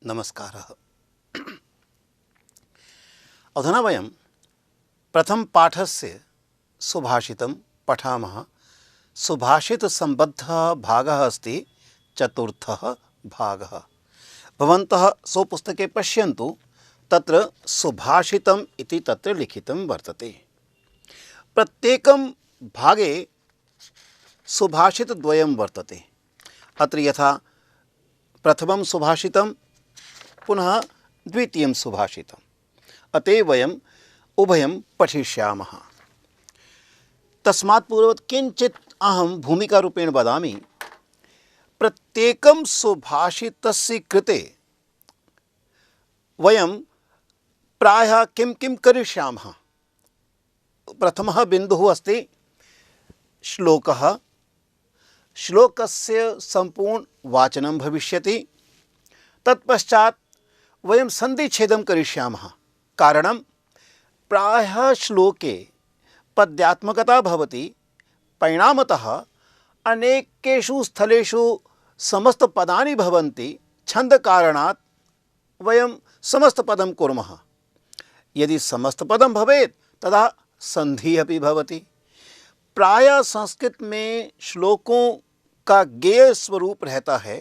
नमस्कारः। अधुना वयं प्रथमपाठस्य सुभाषितं पठामः। सुभाषितसम्बद्धः भागः अस्ति चतुर्थः भागः। भवन्तः स्वपुस्तके पश्यन्तु, तत्र सुभाषितम् इति तत्र लिखितं वर्तते। प्रत्येकं भागे सुभाषितद्वयं वर्तते। अत्र यथा प्रथमं सुभाषितं पुनः द्वितीयं सुभाषितम्, अतः वयम् उभयं पठिष्यामः। तस्मात् पूर्वं किञ्चित् अहं भूमिकारूपेण वदामि। प्रत्येकं सुभाषितस्य कृते वयं प्रायः किं किं करिष्यामः। प्रथमः बिन्दुः अस्ति श्लोकः। श्लोकस्य सम्पूर्ण वाचनं भविष्यति। तत्पश्चात् वयं सन्धिच्छेदं करिष्यामः। कारणं प्रायः श्लोके पद्यात्मकता भवति, परिणामतः अनेकेषु स्थलेषु समस्तपदानि भवन्ति। छन्दकारणात् वयं समस्तपदं कुर्मः। यदि समस्तपदं भवेत् तदा सन्धिः अपि भवति। प्रायः संस्कृत में श्लोकों का गेय स्वरूप रहता है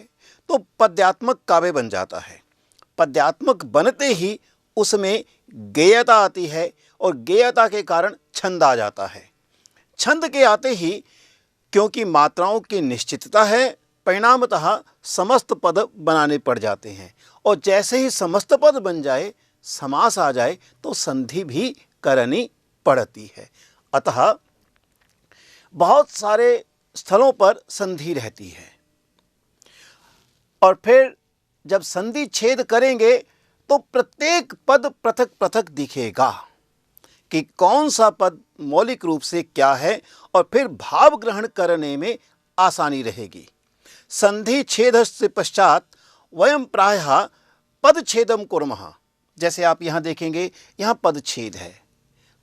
तो पद्यात्मक काव्य बन जाता है। पद्यात्मक बनते ही उसमें गेयता आती है और गेयता के कारण छंद आ जाता है। छंद के आते ही क्योंकि मात्राओं की निश्चितता है, परिणामतः समस्त पद बनाने पड़ जाते हैं। और जैसे ही समस्त पद बन जाए, समास आ जाए, तो संधि भी करनी पड़ती है। अतः बहुत सारे स्थलों पर संधि रहती है। और फिर जब संधि छेद करेंगे तो प्रत्येक पद पृथक पृथक दिखेगा कि कौन सा पद मौलिक रूप से क्या है, और फिर भाव ग्रहण करने में आसानी रहेगी। संधि छेदस्य पश्चात वयं प्रायः पदछेदं कुर्मः। जैसे आप यहाँ देखेंगे, यहाँ पदछेद है।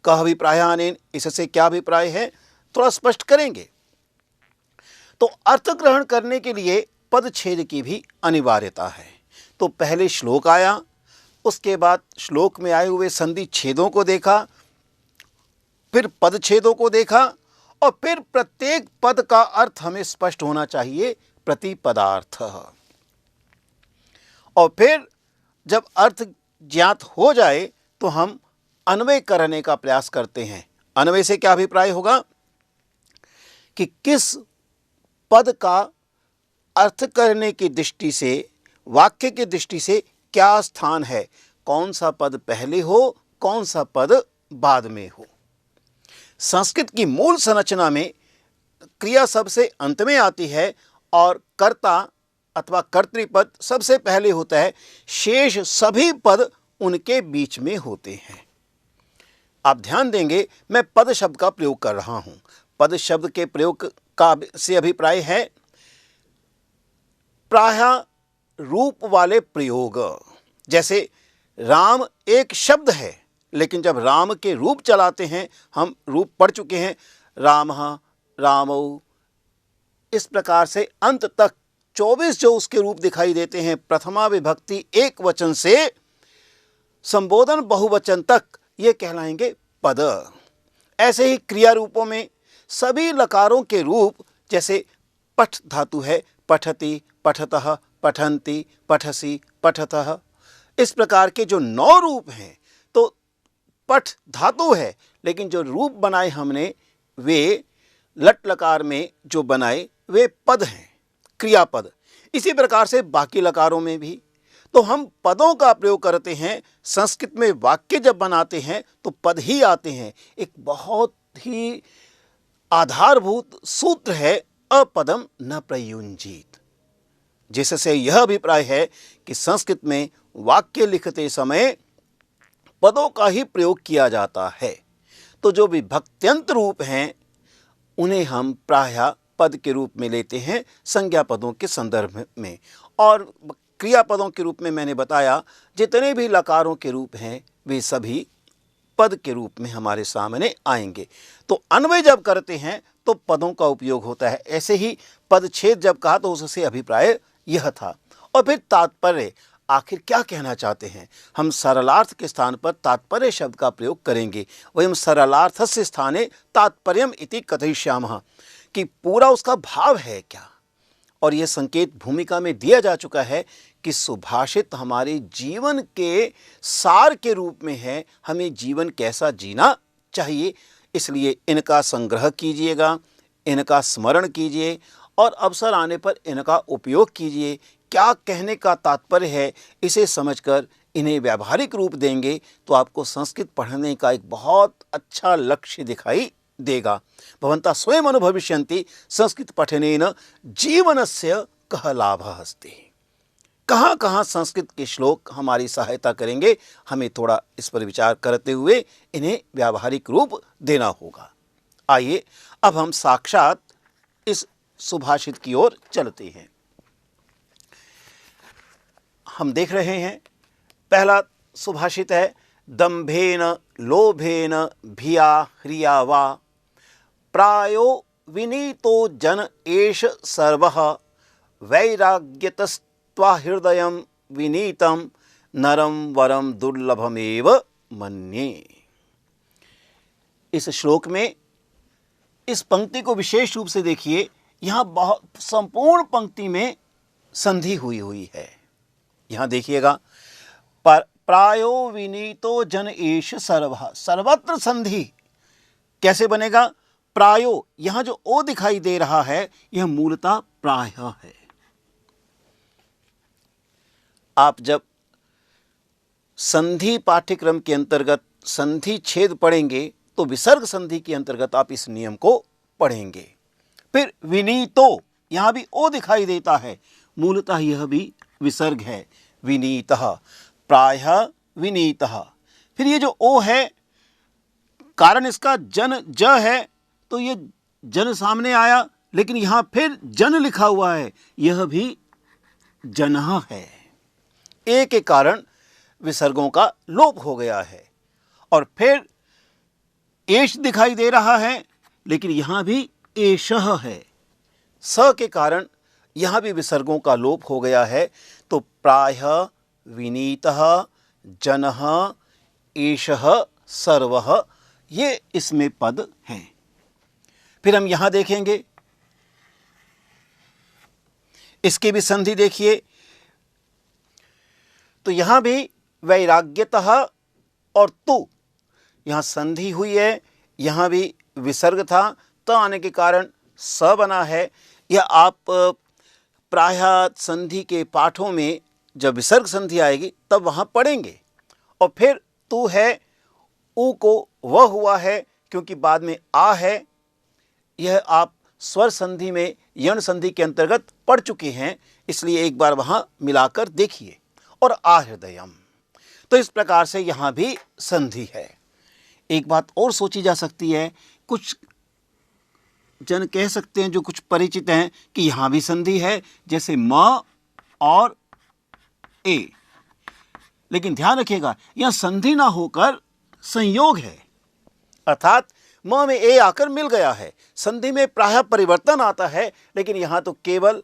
कः अभिप्रायः अनेन, इससे क्या अभिप्राय है, थोड़ा स्पष्ट करेंगे। तो अर्थ ग्रहण करने के लिए पदछेद की भी अनिवार्यता है। तो पहले श्लोक आया, उसके बाद श्लोक में आए हुए संधि छेदों को देखा, फिर पदछेदों को देखा, और फिर प्रत्येक पद का अर्थ हमें स्पष्ट होना चाहिए, प्रतिपदार्थ। और फिर जब अर्थ ज्ञात हो जाए तो हम अन्वय करने का प्रयास करते हैं। अन्वय से क्या अभिप्राय होगा कि किस पद का अर्थ करने की दृष्टि से, वाक्य की दृष्टि से क्या स्थान है, कौन सा पद पहले हो, कौन सा पद बाद में हो। संस्कृत की मूल संरचना में क्रिया सबसे अंत में आती है और कर्ता अथवा कर्तृपद सबसे पहले होता है। शेष सभी पद उनके बीच में होते हैं। आप ध्यान देंगे, मैं पद शब्द का प्रयोग कर रहा हूं। पद शब्द के प्रयोग का से अभिप्राय है प्रायः रूप वाले प्रयोग। जैसे राम एक शब्द है, लेकिन जब राम के रूप चलाते हैं, हम रूप पढ़ चुके हैं, रामः, रामौ, इस प्रकार से अंत तक 24 जो उसके रूप दिखाई देते हैं, प्रथमा विभक्ति एक वचन से संबोधन बहुवचन तक, ये कहलाएंगे पद। ऐसे ही क्रिया रूपों में सभी लकारों के रूप, जैसे पठ धातु है, पठति, पठतः, पठन्ति, पठसि, पठतः, इस प्रकार के जो 9 रूप हैं, तो पठ धातु है, लेकिन जो रूप बनाए हमने वे लट लकार में जो बनाए वे पद हैं, क्रियापद। इसी प्रकार से बाकी लकारों में भी तो हम पदों का प्रयोग करते हैं। संस्कृत में वाक्य जब बनाते हैं तो पद ही आते हैं। एक बहुत ही आधारभूत सूत्र है, अपदम न प्रयुंजीत, जिससे यह अभिप्राय है कि संस्कृत में वाक्य लिखते समय पदों का ही प्रयोग किया जाता है। तो जो विभक्त्यंत रूप हैं उन्हें हम प्रायः पद के रूप में लेते हैं संज्ञा पदों के संदर्भ में। और क्रियापदों के रूप में मैंने बताया, जितने भी लकारों के रूप हैं वे सभी पद के रूप में हमारे सामने आएंगे। तो अन्वय जब करते हैं तो पदों का उपयोग होता है। ऐसे ही पदछेद जब कहा तो उससे अभिप्राय यह था। और फिर तात्पर्य, आखिर क्या कहना चाहते हैं। हम सरलार्थ के स्थान पर तात्पर्य शब्द का प्रयोग करेंगे। वयम सरलार्थस्य स्थाने तात्पर्यम इति कथयिष्यामः, कि पूरा उसका भाव है क्या। और यह संकेत भूमिका में दिया जा चुका है कि सुभाषित हमारे जीवन के सार के रूप में है, हमें जीवन कैसा जीना चाहिए। इसलिए इनका संग्रह कीजिएगा, इनका स्मरण कीजिए और अवसर आने पर इनका उपयोग कीजिए। क्या कहने का तात्पर्य है, इसे समझकर इन्हें व्यावहारिक रूप देंगे तो आपको संस्कृत पढ़ने का एक बहुत अच्छा लक्ष्य दिखाई देगा। भवन्तः स्वयं अनुभविष्यन्ति संस्कृत पठनेन जीवनस्य कः लाभः अस्ति। कहाँ कहाँ संस्कृत के श्लोक हमारी सहायता करेंगे, हमें थोड़ा इस पर विचार करते हुए इन्हें व्यावहारिक रूप देना होगा। आइए अब हम साक्षात इस सुभाषित की ओर चलते हैं। हम देख रहे हैं पहला सुभाषित है, दंभेन लोभेन भिया ह्रिया वा प्रायो विनीतो जन एष सर्वः वैराग्यतस्त्वा हृदयं विनीतं नरम वरम दुर्लभमेव मन्ये। इस श्लोक में इस पंक्ति को विशेष रूप से देखिए, यहाँ बहुत संपूर्ण पंक्ति में संधि हुई है। यहाँ देखिएगा, पर प्रायो विनीतो जन एष सर्वः, सर्वत्र संधि कैसे बनेगा। प्रायो, यहाँ जो ओ दिखाई दे रहा है यह मूलतः प्रायः है। आप जब संधि पाठ्यक्रम के अंतर्गत संधि छेद पढ़ेंगे तो विसर्ग संधि के अंतर्गत आप इस नियम को पढ़ेंगे। फिर विनीतो, यहाँ भी ओ दिखाई देता है, मूलतः यह भी विसर्ग है, विनीतः, प्रायः विनीतः। फिर ये जो ओ है, कारण इसका जन ज है तो ये जन सामने आया, लेकिन यहाँ फिर जन लिखा हुआ है, यह भी जनः है। ए के कारण विसर्गों का लोप हो गया है। और फिर एष दिखाई दे रहा है, लेकिन यहाँ भी एषः है। स के कारण यहाँ भी विसर्गों का लोप हो गया है। तो प्रायः विनीतः जनः एषः सर्वः, ये इसमें पद हैं। फिर हम यहाँ देखेंगे, इसकी भी संधि देखिए, तो यहाँ भी वैराग्यतः और तु, यहाँ संधि हुई है, यहाँ भी विसर्ग था, त आने के कारण स बना है। यह आप प्रायः संधि के पाठों में जब विसर्ग संधि आएगी तब वहाँ पढ़ेंगे। और फिर तू है, ऊ को वह हुआ है क्योंकि बाद में आ है। यह आप स्वर संधि में यण संधि के अंतर्गत पढ़ चुके हैं, इसलिए एक बार वहाँ मिलाकर देखिए। और आहृदयम, तो इस प्रकार से यहाँ भी संधि है। एक बात और सोची जा सकती है, कुछ जन कह सकते हैं जो कुछ परिचित हैं कि यहाँ भी संधि है, जैसे म और ए, लेकिन ध्यान रखिएगा यह संधि ना होकर संयोग है, अर्थात म में ए आकर मिल गया है। संधि में प्रायः परिवर्तन आता है, लेकिन यहाँ तो केवल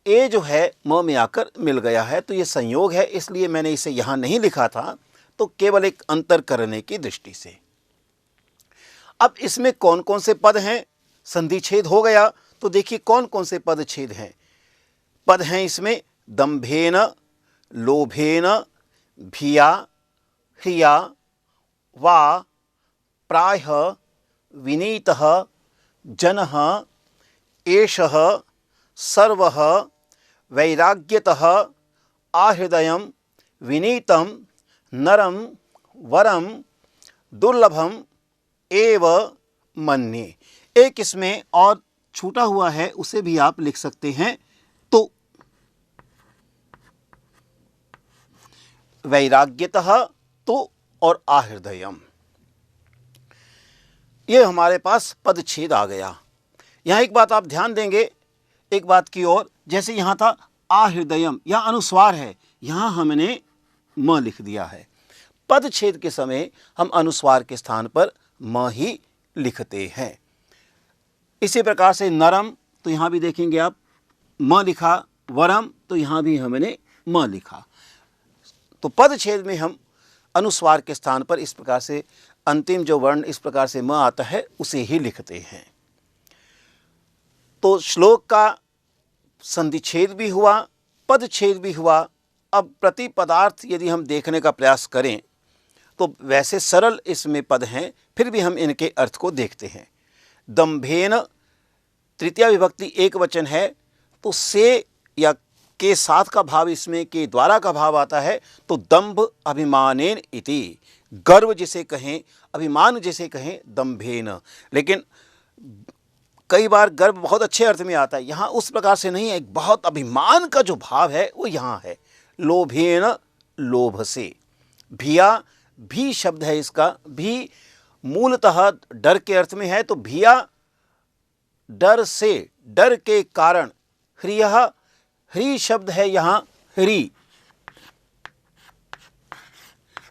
ए जो है म में आकर मिल गया है, तो ये संयोग है, इसलिए मैंने इसे यहाँ नहीं लिखा था, तो केवल एक अंतर करने की दृष्टि से। अब इसमें कौन कौन से पद हैं, संधि छेद हो गया तो देखिए कौन कौन से पद छेद हैं। पद हैं इसमें दंभेन लोभेन भिया ह्रिया वा प्रायः विनीतः जनः एषः सर्वः वैराग्यतः आहृदयं विनीतं नरम वरम दुर्लभम एव मन्ये। एक इसमें और छूटा हुआ है, उसे भी आप लिख सकते हैं। तो वैराग्यतः तो और आहृदयम, ये हमारे पास पद छेद आ गया। यहाँ एक बात आप ध्यान देंगे, एक बात की ओर, जैसे यहाँ था आहृदयम, यहाँ अनुस्वार है, यहाँ हमने म लिख दिया है। पद छेद के समय हम अनुस्वार के स्थान पर म ही लिखते हैं। इसी प्रकार से नरम, तो यहाँ भी देखेंगे आप म लिखा, वरम, तो यहाँ भी हमने म लिखा। तो पद छेद में हम अनुस्वार के स्थान पर इस प्रकार से अंतिम जो वर्ण इस प्रकार से म आता है उसे ही लिखते हैं। तो श्लोक का संधि छेद भी हुआ, पद छेद भी हुआ। अब प्रति पदार्थ यदि हम देखने का प्रयास करें तो वैसे सरल इसमें पद हैं, फिर भी हम इनके अर्थ को देखते हैं। दंभेन तृतीया विभक्ति एक वचन है, तो से या के साथ का भाव इसमें के द्वारा का भाव आता है। तो दंभ अभिमानेन इति, गर्व जिसे कहें, अभिमान जिसे कहें, दंभेन। लेकिन कई बार गर्व बहुत अच्छे अर्थ में आता है, यहाँ उस प्रकार से नहीं है। एक बहुत अभिमान का जो भाव है वो यहाँ है। लोभेन, लोभ से। भिया, भी शब्द है इसका, भी मूलतः डर के अर्थ में है। तो भिया डर से, डर के कारण। ह्रियः, ह्री शब्द है यहाँ, ह्री।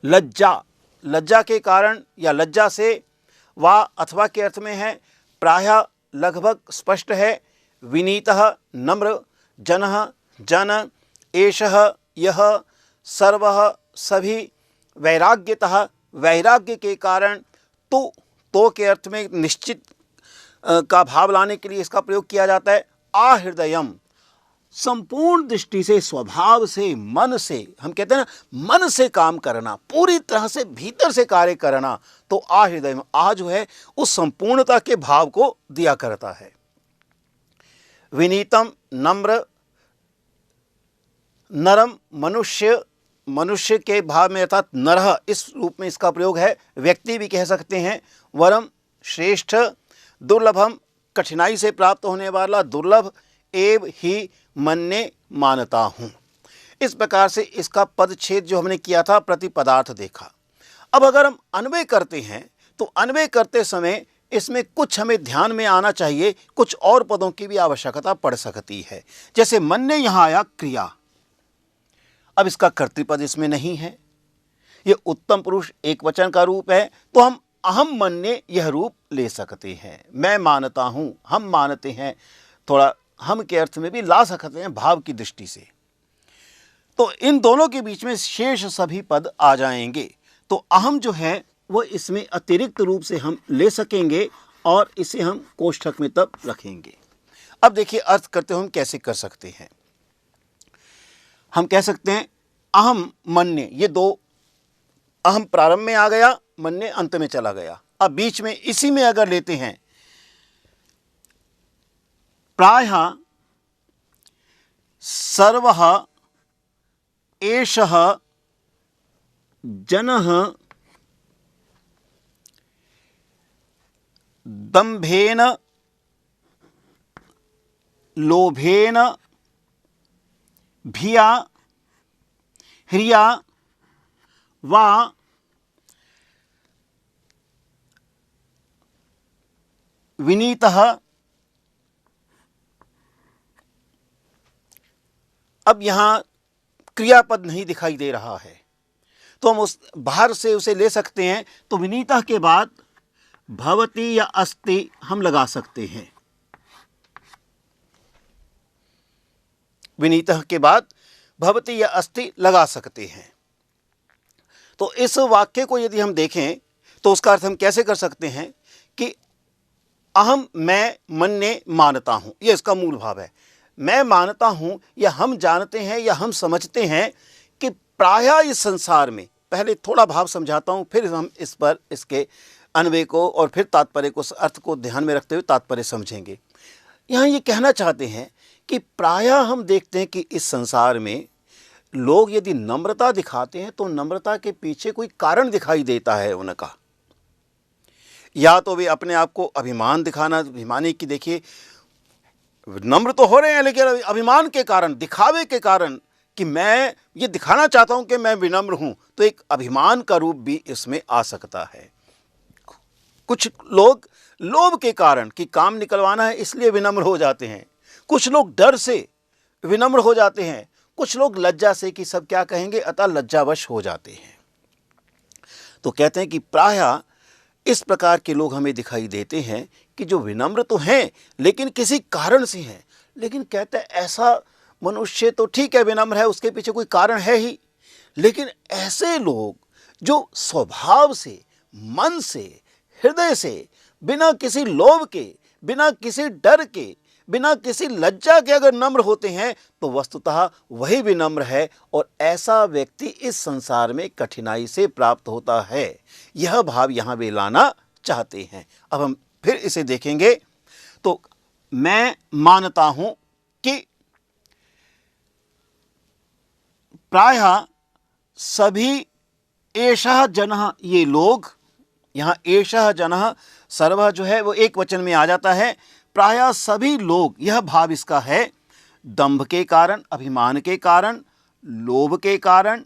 लज्जा, लज्जा के कारण या लज्जा से। वा अथवा के अर्थ में है। प्रायः लगभग स्पष्ट है। विनीतः, नम्र। जनः, जन। एषः, यह। सर्वः, सभी। वैराग्यतः, वैराग्य के कारण। तो के अर्थ में निश्चित का भाव लाने के लिए इसका प्रयोग किया जाता है। आहृदयम, संपूर्ण दृष्टि से, स्वभाव से, मन से। हम कहते हैं ना मन से काम करना, पूरी तरह से भीतर से कार्य करना। तो आहृदयम, आ जो है उस संपूर्णता के भाव को दिया करता है। विनीतम, नम्र। नरम, मनुष्य, मनुष्य के भाव में अर्थात नरह इस रूप में इसका प्रयोग है। व्यक्ति भी कह सकते हैं। वरम, श्रेष्ठ। दुर्लभम, कठिनाई से प्राप्त होने वाला, दुर्लभ। एव ही, मन्ने, मानता हूं। इस प्रकार से इसका पद छेद जो हमने किया था प्रति पदार्थ देखा। अब अगर हम अन्वय करते हैं तो अन्वय करते समय इसमें कुछ हमें ध्यान में आना चाहिए, कुछ और पदों की भी आवश्यकता पड़ सकती है। जैसे मन्ने यहां आया क्रिया, अब इसका कर्तृपद इसमें नहीं है, यह उत्तम पुरुष एक वचन का रूप है। तो हम अहम मन्ने यह रूप ले सकते हैं। मैं मानता हूं, हम मानते हैं, थोड़ा हम के अर्थ में भी ला सकते हैं भाव की दृष्टि से। तो इन दोनों के बीच में शेष सभी पद आ जाएंगे। तो अहम जो है वो इसमें अतिरिक्त रूप से हम ले सकेंगे और इसे हम कोष्ठक में तब रखेंगे। अब देखिए अर्थ करते हुए हम कैसे कर सकते हैं। हम कह सकते हैं अहम मन्ने, ये दो, अहम प्रारंभ में आ गया, मन्ने अंत में चला गया। अब बीच में इसी में अगर लेते हैं प्रायः सर्वः एषः जनः दंभेन, लोभेन, भिया, ह्रिया वा विनीतः। अब यहां क्रियापद नहीं दिखाई दे रहा है तो हम उस बाहर से उसे ले सकते हैं। तो विनीतः के बाद भवति या अस्ति हम लगा सकते हैं। विनीतः के बाद भवति या अस्ति लगा सकते हैं। तो इस वाक्य को यदि हम देखें तो उसका अर्थ हम कैसे कर सकते हैं कि अहम, मैं, मन्ने, मानता हूं, यह इसका मूल भाव है। मैं मानता हूं या हम जानते हैं या हम समझते हैं कि प्रायः इस संसार में, पहले थोड़ा भाव समझाता हूं फिर हम इस पर इसके अन्वय को और फिर तात्पर्य को, अर्थ को ध्यान में रखते हुए तात्पर्य समझेंगे। यहाँ ये कहना चाहते हैं कि प्रायः हम देखते हैं कि इस संसार में लोग यदि नम्रता दिखाते हैं तो नम्रता के पीछे कोई कारण दिखाई देता है उनका। या तो वे अपने आप को अभिमान दिखाना, अभिमानी की, देखिए नम्र तो हो रहे हैं लेकिन अभिमान के कारण, दिखावे के कारण कि मैं ये दिखाना चाहता हूं कि मैं विनम्र हूं, तो एक अभिमान का रूप भी इसमें आ सकता है। कुछ लोग लोभ के कारण कि काम निकलवाना है इसलिए विनम्र हो जाते हैं, कुछ लोग डर से विनम्र हो जाते हैं, कुछ लोग लज्जा से कि सब क्या कहेंगे अतः लज्जावश हो जाते हैं। तो कहते हैं कि प्रायः इस प्रकार के लोग हमें दिखाई देते हैं कि जो विनम्र तो हैं लेकिन किसी कारण से हैं। लेकिन कहते हैं ऐसा मनुष्य तो ठीक है विनम्र है, उसके पीछे कोई कारण है ही, लेकिन ऐसे लोग जो स्वभाव से, मन से, हृदय से, बिना किसी लोभ के, बिना किसी डर के, बिना किसी लज्जा के अगर नम्र होते हैं तो वस्तुतः वही विनम्र है, और ऐसा व्यक्ति इस संसार में कठिनाई से प्राप्त होता है। यह भाव यहाँ वे लाना चाहते हैं। अब हम फिर इसे देखेंगे। तो मैं मानता हूं कि प्रायः सभी एषः जनः, ये लोग, यहाँ एषः जनः सर्वः जो है वो एक वचन में आ जाता है। प्रायः सभी लोग, यह भाव इसका है, दंभ के कारण, अभिमान के कारण, लोभ के कारण,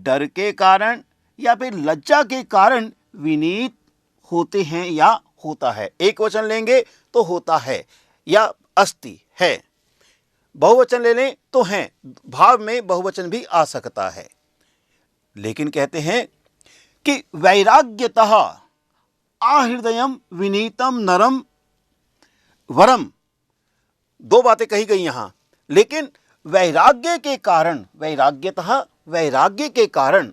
डर के कारण या फिर लज्जा के कारण विनीत होते हैं या होता है। एक वचन लेंगे तो होता है या अस्ति है, बहुवचन ले लें तो हैं, भाव में बहुवचन भी आ सकता है। लेकिन कहते हैं कि वैराग्यतः आहृदयम विनीतम नरम वरम, दो बातें कही गई यहां, लेकिन वैराग्य के कारण, वैराग्यतः वैराग्य के कारण,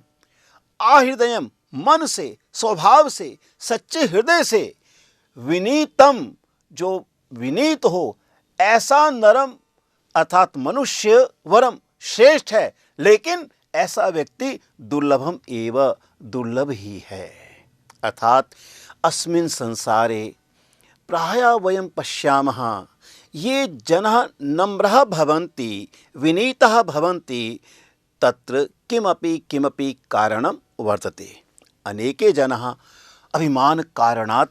आहृदयम मन से, स्वभाव से, सच्चे हृदय से, विनीतम जो विनीत हो, ऐसा नरम अर्थात मनुष्य वरम श्रेष्ठ है, लेकिन ऐसा व्यक्ति दुर्लभम एव, दुर्लभ ही है। अर्थात अस्मिन् संसारे प्रायः वयं पश्यामः ये जनः नम्रः भवन्ति, विनीतः भवन्ति, तत्र किमपि किमपि कारणं वर्तते। अनेके जनाः अभिमान कारणात्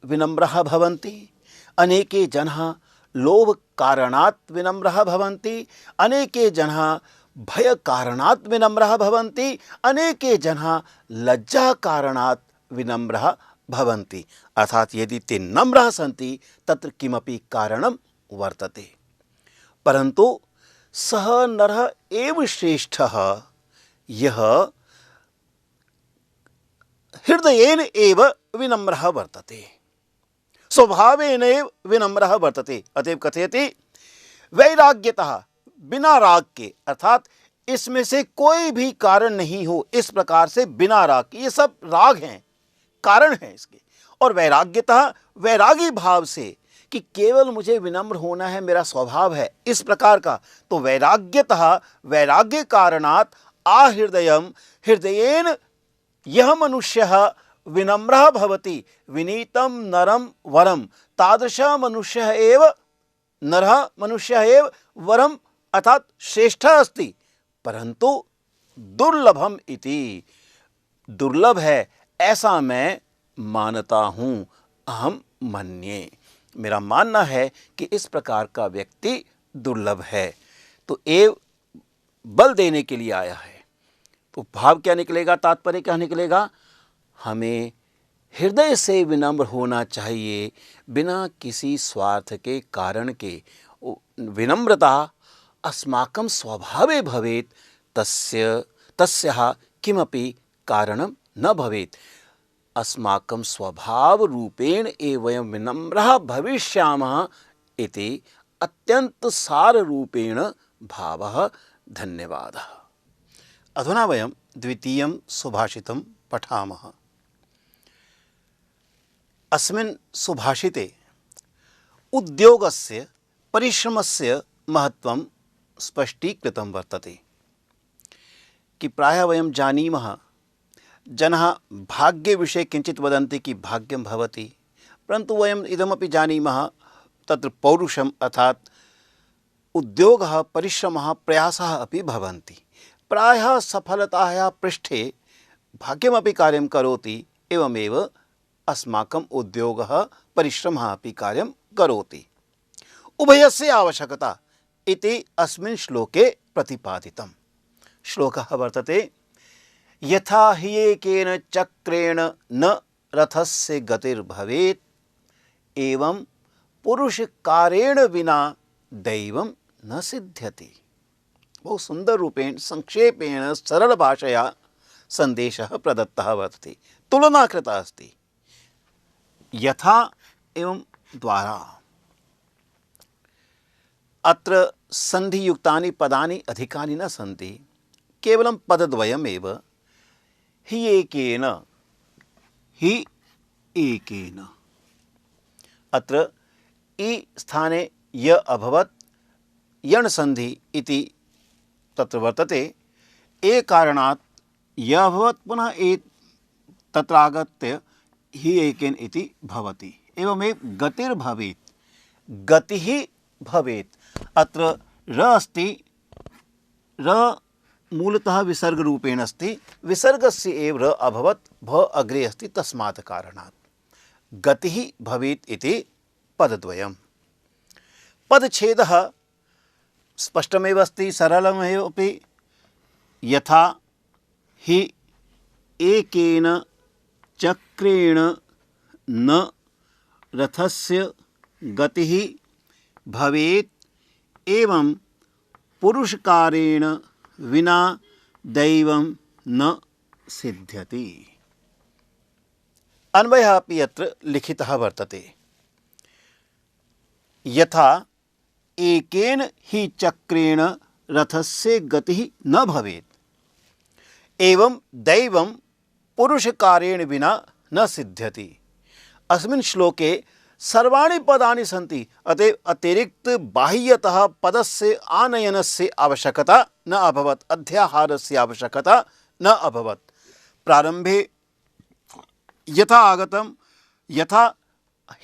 विनम्रः भवन्ति, अनेके जनाः लोभ कारणात् विनम्रः भवन्ति, अनेके जनाः भय कारणात् विनम्रः भवन्ति, अनेके जनाः लज्जा कारणात् विनम्रः भवन्ति। अर्थात यदि ते नम्रः सन्ति तत्र किमपि कारणं वर्तते, परन्तु सः नरः एव श्रेष्ठः यः हृदयेन एव विनम्रः वर्तते, स्वभावेन एव विनम्रः वर्तते। अतएव कथयति वैराग्यतः, बिना राग के, अर्थात इसमें से कोई भी कारण नहीं हो, इस प्रकार से बिना राग के, ये सब राग हैं, कारण है इसके। और वैराग्यतः, वैरागी भाव से कि केवल मुझे विनम्र होना है, मेरा स्वभाव है इस प्रकार का, तो वैराग्यतः वैराग्य कारणात् आहृदयम, हृदयेन यह मनुष्यः विनम्रः भवति, विनीतम नरम वरम, तादृशः मनुष्यः एव नरः, मनुष्यः एव वरम अर्थात श्रेष्ठः अस्ति, परंतु दुर्लभम इति, दुर्लभ है ऐसा मैं मानता हूँ। अहम मन्ये, मेरा मानना है कि इस प्रकार का व्यक्ति दुर्लभ है। तो एव बल देने के लिए आया है। तो भाव क्या निकलेगा, तात्पर्य क्या निकलेगा? हमें हृदय से विनम्र होना चाहिए, बिना किसी स्वार्थ के कारण के। विनम्रता अस्माकं स्वभावे भवेत्, तस्याः किमपि कारणं न भवेत्। अस्माकं स्वभाव रूपेण एव वयं विनम्रः भविष्यामः इति अत्यंत सार रूपेण भावः। धन्यवादः। अधुना वयं द्वितीयं सुभाषितं पठामः। अस्मिन् सुभाषिते उद्योगस्य परिश्रमस्य महत्वं स्पष्टीकृतं वर्तते कि प्रायः वयं जानीमः, जनाः भाग्यविषये किञ्चित् वदन्ति कि भाग्यं भवति, परन्तु वयम् इदमपि जानीमः तत्र पौरुषम् अर्थात् उद्योगः, परिश्रमः, प्रयासः अपि भवन्ति। प्रायः सफलतायाः पृष्ठे भाग्यमपि कार्यं करोति, एवमेव अस्माकं उद्योगः, परिश्रमः अपि कार्यं करोति। उभयस्य आवश्यकता इति अस्मिन् श्लोके प्रतिपादितम्। श्लोकः वर्तते, यथा हि एकेन चक्रेण न रथस्य गतिर्भवेत्, एवं पुरुषकारेण विना दैवं न सिद्ध्यति। बहु सुंदर रूपेण, संक्षेपेण, सरल भाषया संदेशः प्रदत्तः वर्तते, तुलना कृता अस्ति। यथा एवं द्वारा। अत्र संधियुक्तानि पदानि अधिकानि न सन्ति, केवलं पदद्वयमेव। हि एकेन अत्र इ स्थाने य अभवत्, यण् संधि इति तत्र वर्तते। ए कारणात् य अभवत्, पुनः ए तत्र आगत्य हि एकेन इति भवति। एवमेव गतिर्भवेत्, गतिः भवेत्। अत्र र अस्ति, र मूलतः विसर्गरूपेण अस्ति, विसर्गस्य एव र अभवत्, भ अग्रे अस्ति, तस्मात् कारणात् गतिः भवेत् इति पदद्वयम्। पदच्छेदः स्पष्टमेव अस्ति, सरलमेव अपि। यथा हि एकेन चक्रेण न रथस्य गतिः भवेत्, एवं पुरुषकारेण विना दैवं न सिद्ध्यति। अन्वयः अपि अत्र लिखितः वर्तते। यथा एकेन हि चक्रेण रथस्य गतिः न भवेत्, एवं दैवं पुरुषकारेण विना न सिद्ध्यति। अस्मिन् श्लोके सर्वाणि पदानि सन्ति, अतएव अतिरिक्त बाह्यतः पदस्य आनयनस्य आवश्यकता न अभवत्, अध्याहारस्य आवश्यकता न अभवत्। प्रारंभे यथा आगतम, यथा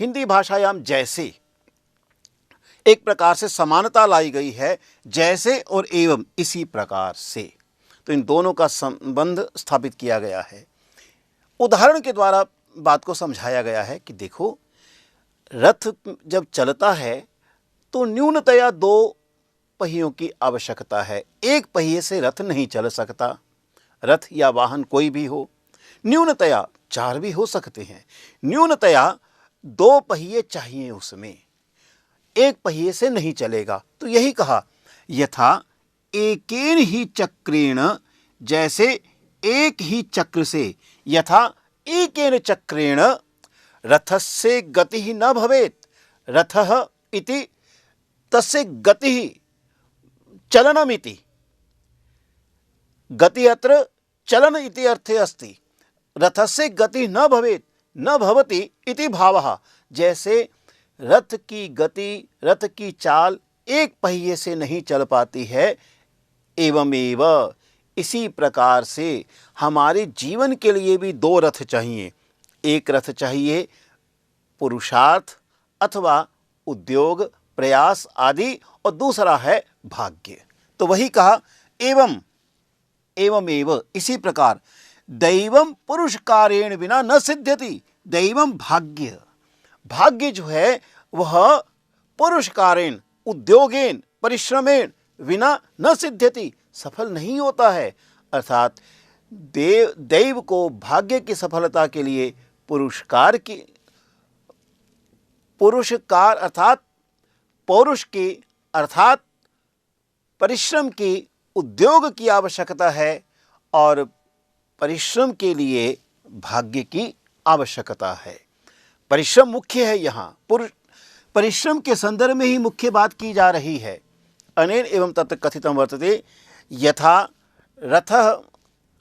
हिंदी भाषायां जैसे, एक प्रकार से समानता लाई गई है, जैसे और एवं, इसी प्रकार से। तो इन दोनों का संबंध स्थापित किया गया है। उदाहरण के द्वारा बात को समझाया गया है कि देखो, रथ जब चलता है तो न्यूनतया 2 पहियों की आवश्यकता है। एक पहिए से रथ नहीं चल सकता। रथ या वाहन कोई भी हो, न्यूनतया 4 भी हो सकते हैं, न्यूनतया 2 पहिए चाहिए उसमें, एक पहिए से नहीं चलेगा। तो यही कहा, यथा एकेन ही चक्रेण, जैसे एक ही चक्र से, यथा एकेन चक्रेण रथस्य गतिः न भवेत्। रथः इति तस्य गतिः चलनमिति, गति अत्र चलन इति अर्थे अस्ति। रथस्य गतिः न भवेत्, न भवति इति भावः। जैसे रथ की गति, रथ की चाल एक पहिए से नहीं चल पाती है, एवमेव इसी प्रकार से हमारे जीवन के लिए भी 2 रथ चाहिए। एक रथ चाहिए पुरुषार्थ अथवा उद्योग, प्रयास आदि, और दूसरा है भाग्य। तो वही कहा, एवमेव इसी प्रकार दैवम पुरुषकारेण विना न सिद्ध्यति। दैवम भाग्य, भाग्य जो है वह पुरुषकारेण, उद्योगेन, परिश्रमेण विना न सिद्ध्यति, सफल नहीं होता है। अर्थात दैव को भाग्य की सफलता के लिए पुरुषकार अर्थात पौरुष की, अर्थात परिश्रम की, उद्योग की आवश्यकता है, और परिश्रम के लिए भाग्य की आवश्यकता है। परिश्रम मुख्य है। यहाँ परिश्रम के संदर्भ में ही मुख्य बात की जा रही है। अनेन एवं तत्र कथितं वर्तते, यथा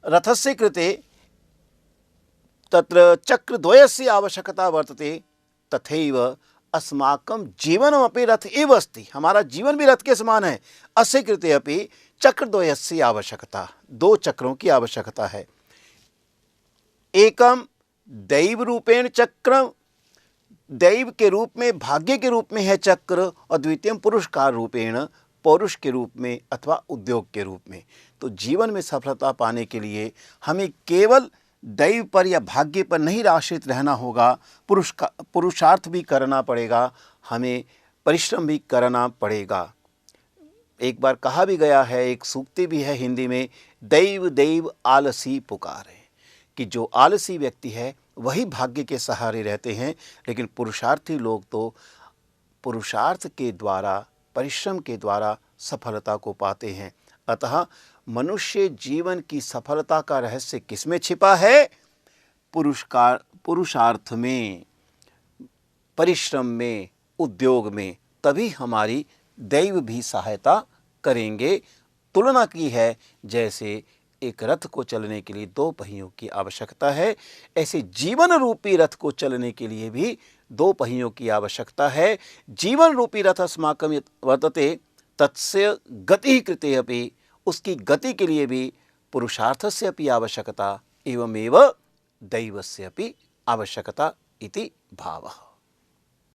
रथस्य कृते तत्र चक्रद्वयस्य आवश्यकता वर्तते, तथैव अस्माकं जीवनमपि रथ एव अस्ति। हमारा जीवन भी रथ के समान है। अस्य कृते अपि चक्रद्वयस्य आवश्यकता, 2 चक्रों की आवश्यकता है। एकम दैव रूपेण चक्रम, दैव के रूप में, भाग्य के रूप में है चक्र, और द्वितीय पुरुषकार रूपेण, पौरुष के रूप में अथवा उद्योग के रूप में। तो जीवन में सफलता पाने के लिए हमें केवल दैव पर या भाग्य पर नहीं आश्रित रहना होगा, पुरुषार्थ भी करना पड़ेगा, हमें परिश्रम भी करना पड़ेगा। एक बार कहा भी गया है, एक सूक्ति भी है हिंदी में, दैव दैव आलसी पुकारे, कि जो आलसी व्यक्ति है वही भाग्य के सहारे रहते हैं, लेकिन पुरुषार्थी लोग तो पुरुषार्थ के द्वारा, परिश्रम के द्वारा सफलता को पाते हैं। अतः मनुष्य जीवन की सफलता का रहस्य किसमें छिपा है? पुरुषार्थ में, परिश्रम में, उद्योग में। तभी हमारी दैव भी सहायता करेंगे। तुलना की है जैसे एक रथ को चलने के लिए दो पहियों की आवश्यकता है, ऐसे जीवन रूपी रथ को चलने के लिए भी दो पहियों की आवश्यकता है। जीवन रूपी रथ अस्माकं यत् वर्तते तस्य गतिः कृते अपि, उसकी गति के लिए भी पुरुषार्थस्य अपि आवश्यकता एवमेव दैवस्य अपि आवश्यकता इति भावः।